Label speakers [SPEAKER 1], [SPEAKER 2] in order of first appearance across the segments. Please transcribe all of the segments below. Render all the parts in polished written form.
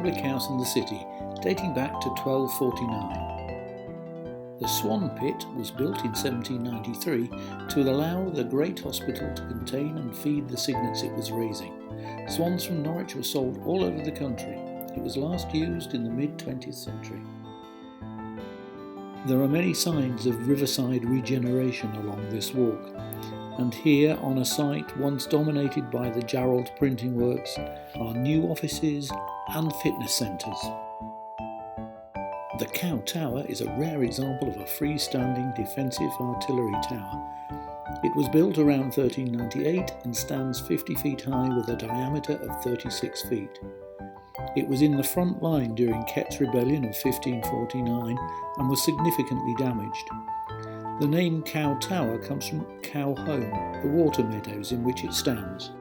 [SPEAKER 1] public house in the city, dating back to 1249. The Swan Pit was built in 1793 to allow the Great Hospital to contain and feed the cygnets it was raising. Swans from Norwich were sold all over the country. It was last used in the mid-20th century. There are many signs of Riverside Regeneration along this walk, and here, on a site once dominated by the Gerald printing works, are new offices and fitness centres. The Cow Tower is a rare example of a freestanding defensive artillery tower. It was built around 1398 and stands 50 feet high with a diameter of 36 feet. It was in the front line during Kett's Rebellion of 1549 and was significantly damaged. The name Cow Tower comes from Cow Home, the water meadows in which it stands.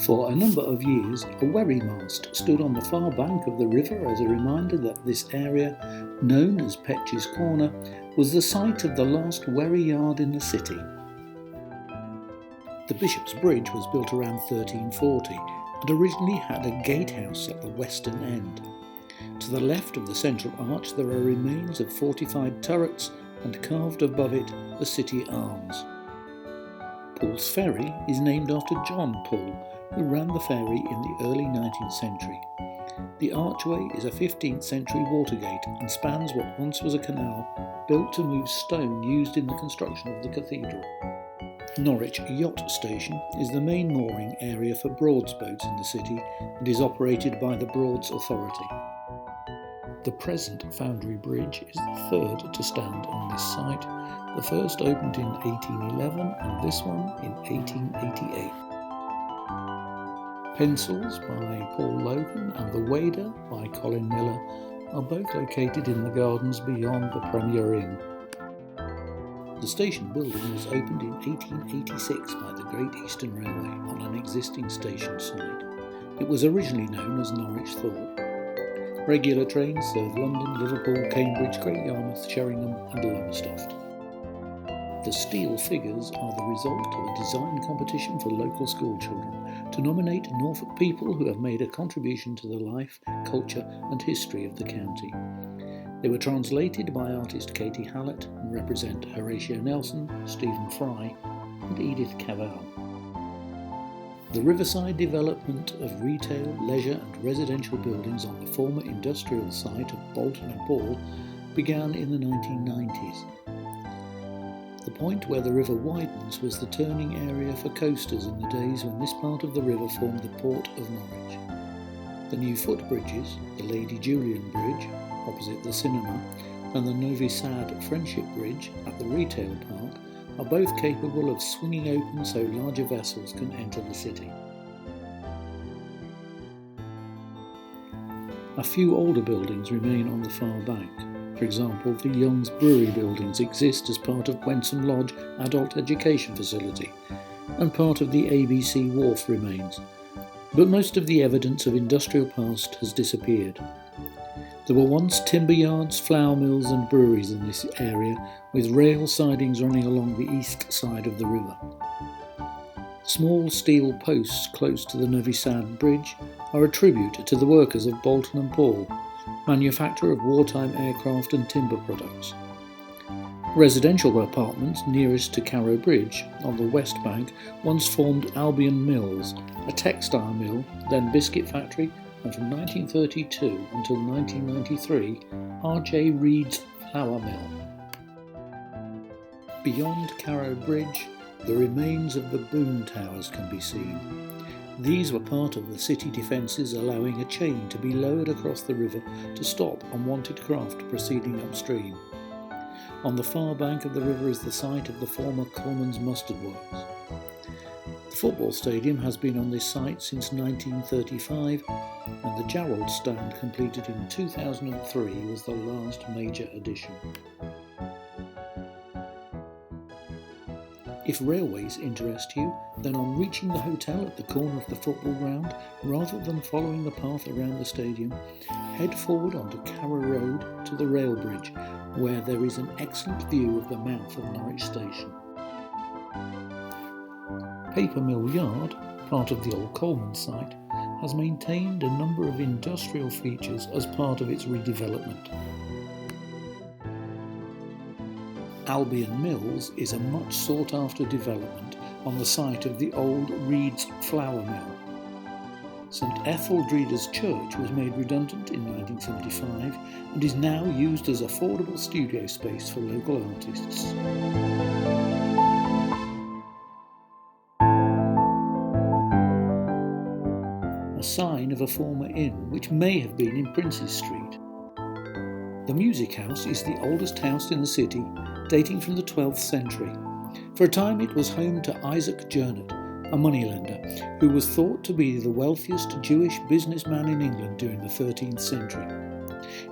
[SPEAKER 1] For a number of years, a wherry mast stood on the far bank of the river as a reminder that this area, known as Petch's Corner, was the site of the last wherry yard in the city. The Bishop's Bridge was built around 1340 and originally had a gatehouse at the western end. To the left of the central arch there are remains of fortified turrets and carved above it the city arms. Paul's Ferry is named after John Paul, who ran the ferry in the early 19th century. The archway is a 15th century watergate and spans what once was a canal, built to move stone used in the construction of the cathedral. Norwich Yacht Station is the main mooring area for Broads boats in the city and is operated by the Broads Authority. The present Foundry Bridge is the third to stand on this site. The first opened in 1811 and this one in 1888. Pencils by Paul Logan and The Wader by Colin Miller are both located in the gardens beyond the Premier Inn. The station building was opened in 1886 by the Great Eastern Railway on an existing station site. It was originally known as Norwich Thorpe. Regular trains serve London, Liverpool, Cambridge, Great Yarmouth, Sheringham and Lowestoft. The steel figures are the result of a design competition for local school children to nominate Norfolk people who have made a contribution to the life, culture and history of the county. They were translated by artist Katie Hallett and represent Horatio Nelson, Stephen Fry and Edith Cavall. The Riverside development of retail, leisure and residential buildings on the former industrial site of Bolton and Paul began in the 1990s. The point where the river widens was the turning area for coasters in the days when this part of the river formed the port of Norwich. The new footbridges, the Lady Julian Bridge, opposite the cinema, and the Novi Sad Friendship Bridge at the retail park are both capable of swinging open so larger vessels can enter the city. A few older buildings remain on the far bank. For example, the Young's Brewery buildings exist as part of Wensum Lodge Adult Education Facility, and part of the ABC Wharf remains, but most of the evidence of industrial past has disappeared. There were once timber yards, flour mills and breweries in this area, with rail sidings running along the east side of the river. Small steel posts close to the Novi Sad Bridge are a tribute to the workers of Bolton and Paul, manufacturer of wartime aircraft and timber products. Residential apartments nearest to Carrow Bridge, on the west bank, once formed Albion Mills, a textile mill, then biscuit factory, and from 1932 until 1993, R.J. Reed's flour mill. Beyond Carrow Bridge, the remains of the boom towers can be seen. These were part of the city defences, allowing a chain to be lowered across the river to stop unwanted craft proceeding upstream. On the far bank of the river is the site of the former Coleman's Mustard Works. The football stadium has been on this site since 1935, and the Gerald stand, completed in 2003, was the last major addition. If railways interest you, then on reaching the hotel at the corner of the football ground, rather than following the path around the stadium, head forward onto Carrow Road to the rail bridge, where there is an excellent view of the mouth of Norwich Station. Paper Mill Yard, part of the old Coleman site, has maintained a number of industrial features as part of its redevelopment. Albion Mills is a much sought-after development on the site of the old Reed's Flour Mill. St Etheldreda's Church was made redundant in 1975 and is now used as affordable studio space for local artists. A sign of a former inn which may have been in Princes Street. The Music House is the oldest house in the city, dating from the 12th century. For a time it was home to Isaac Jernett, a moneylender, who was thought to be the wealthiest Jewish businessman in England during the 13th century.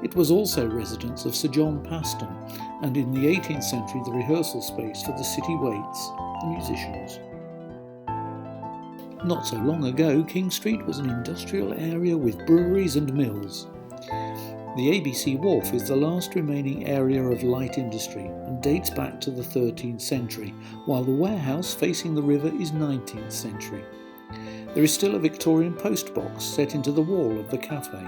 [SPEAKER 1] It was also residence of Sir John Paston, and in the 18th century the rehearsal space for the city waits, the musicians. Not so long ago, King Street was an industrial area with breweries and mills. The ABC Wharf is the last remaining area of light industry and dates back to the 13th century, while the warehouse facing the river is 19th century. There is still a Victorian post box set into the wall of the cafe.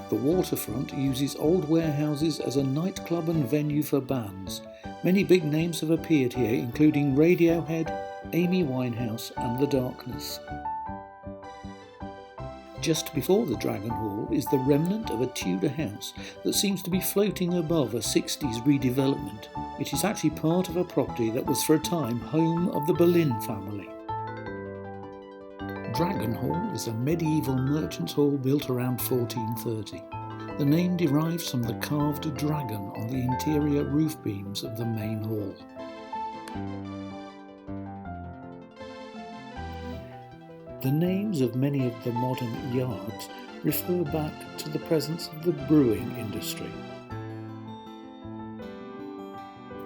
[SPEAKER 1] The waterfront uses old warehouses as a nightclub and venue for bands. Many big names have appeared here, including Radiohead, Amy Winehouse and The Darkness. Just before the Dragon Hall is the remnant of a Tudor house that seems to be floating above a 60s redevelopment. It is actually part of a property that was for a time home of the Boleyn family. Dragon Hall is a medieval merchant's hall built around 1430. The name derives from the carved dragon on the interior roof beams of the main hall. The names of many of the modern yards refer back to the presence of the brewing industry.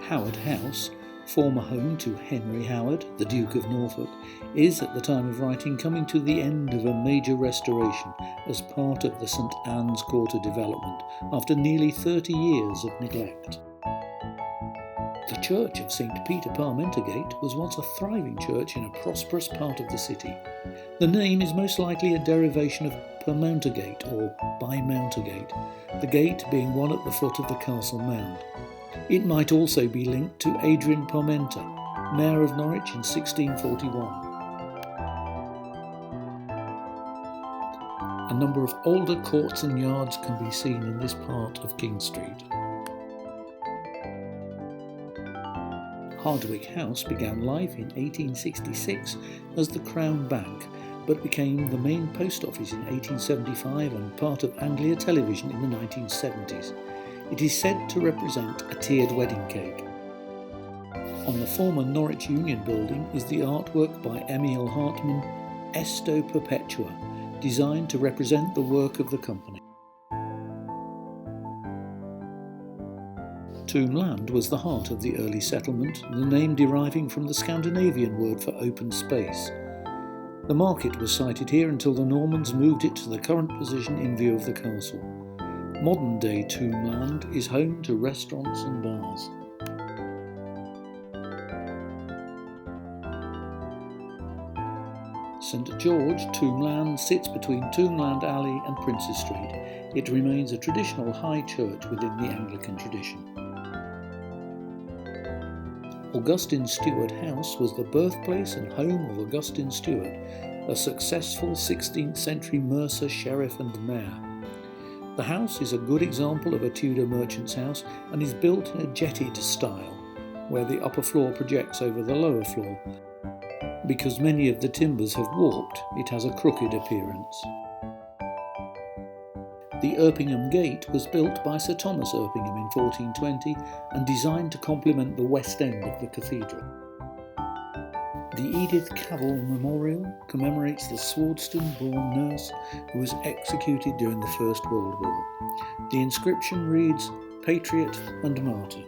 [SPEAKER 1] Howard House, former home to Henry Howard, the Duke of Norfolk, is at the time of writing coming to the end of a major restoration as part of the St Anne's Quarter development after nearly 30 years of neglect. The church of St Peter Parmentergate was once a thriving church in a prosperous part of the city. The name is most likely a derivation of Permountergate or by Mountergate, the gate being one at the foot of the castle mound. It might also be linked to Adrian Parmenter, Mayor of Norwich in 1641. A number of older courts and yards can be seen in this part of King Street. Hardwick House began life in 1866 as the Crown Bank, but became the main post office in 1875 and part of Anglia Television in the 1970s. It is said to represent a tiered wedding cake. On the former Norwich Union building is the artwork by Emil Hartmann, Esto Perpetua, designed to represent the work of the company. Tombland was the heart of the early settlement, the name deriving from the Scandinavian word for open space. The market was sited here until the Normans moved it to the current position in view of the castle. Modern-day Tombland is home to restaurants and bars. St George, Tombland sits between Tombland Alley and Princes Street. It remains a traditional high church within the Anglican tradition. Augustine Stewart House was the birthplace and home of Augustine Stewart, a successful 16th century mercer, sheriff and mayor. The house is a good example of a Tudor merchant's house and is built in a jettied style, where the upper floor projects over the lower floor. Because many of the timbers have warped, it has a crooked appearance. The Erpingham Gate was built by Sir Thomas Erpingham in 1420 and designed to complement the west end of the cathedral. The Edith Cavall Memorial commemorates the Swardston-born nurse who was executed during the First World War. The inscription reads, "Patriot and Martyr."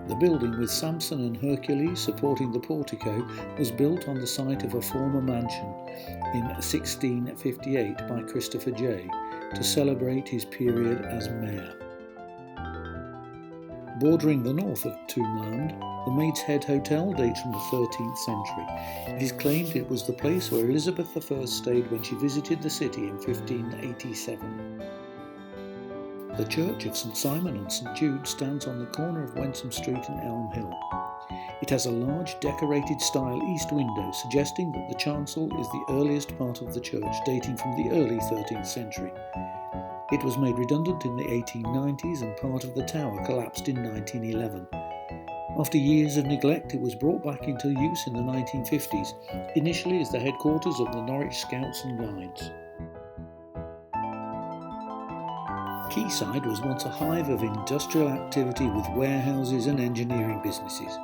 [SPEAKER 1] The building with Samson and Hercules supporting the portico was built on the site of a former mansion in 1658 by Christopher Jay to celebrate his period as mayor. Bordering the north of Tombland, the Maid's Head Hotel dates from the 13th century. It is claimed it was the place where Elizabeth I stayed when she visited the city in 1587. The Church of St Simon and St Jude stands on the corner of Wensum Street and Elm Hill. It has a large decorated style east window, suggesting that the chancel is the earliest part of the church, dating from the early 13th century. It was made redundant in the 1890s and part of the tower collapsed in 1911. After years of neglect, it was brought back into use in the 1950s, initially as the headquarters of the Norwich Scouts and Guides. Quayside was once a hive of industrial activity with warehouses and engineering businesses.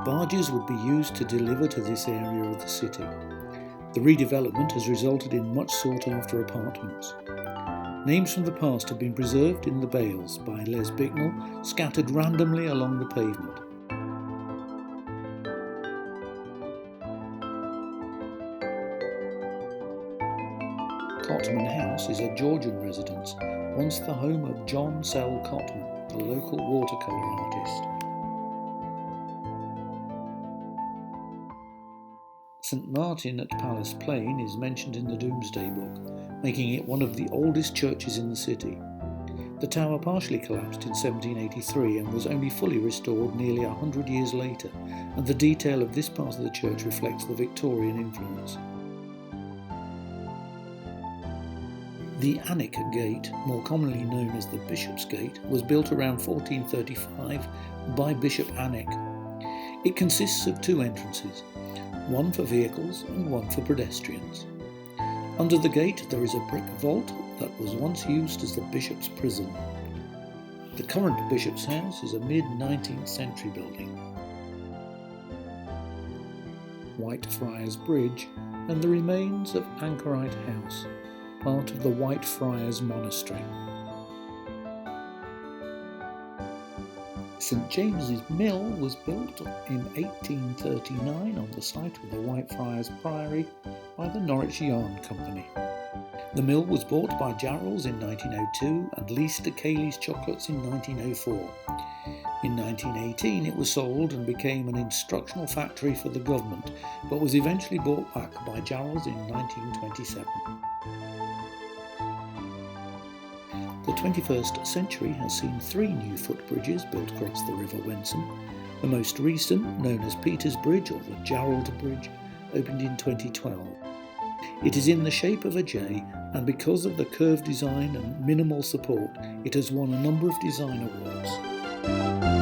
[SPEAKER 1] Barges would be used to deliver to this area of the city. The redevelopment has resulted in much sought-after apartments. Names from the past have been preserved in the bales by Les Bicknell, scattered randomly along the pavement. Cotteman House is a Georgian residence, once the home of John Sell Cotteman, the local watercolour artist. St Martin at Palace Plain is mentioned in the Domesday Book, making it one of the oldest churches in the city. The tower partially collapsed in 1783 and was only fully restored nearly 100 years later, and the detail of this part of the church reflects the Victorian influence. The Anika Gate, more commonly known as the Bishop's Gate, was built around 1435 by Bishop Anik. It consists of two entrances, one for vehicles and one for pedestrians. Under the gate there is a brick vault that was once used as the bishop's prison. The current bishop's house is a mid-19th century building. Whitefriars Bridge and the remains of Anchorite House, part of the Whitefriars Monastery. St James's Mill was built in 1839 on the site of the Whitefriars Priory by the Norwich Yarn Company. The mill was bought by Jarrells in 1902 and leased to Cayley's Chocolates in 1904. In 1918 it was sold and became an instructional factory for the government, but was eventually bought back by Jarrells in 1927. The 21st century has seen 3 new footbridges built across the River Wensum. The most recent, known as Peter's Bridge or the Jarrell Bridge, opened in 2012. It is in the shape of a J, and because of the curved design and minimal support, it has won a number of design awards.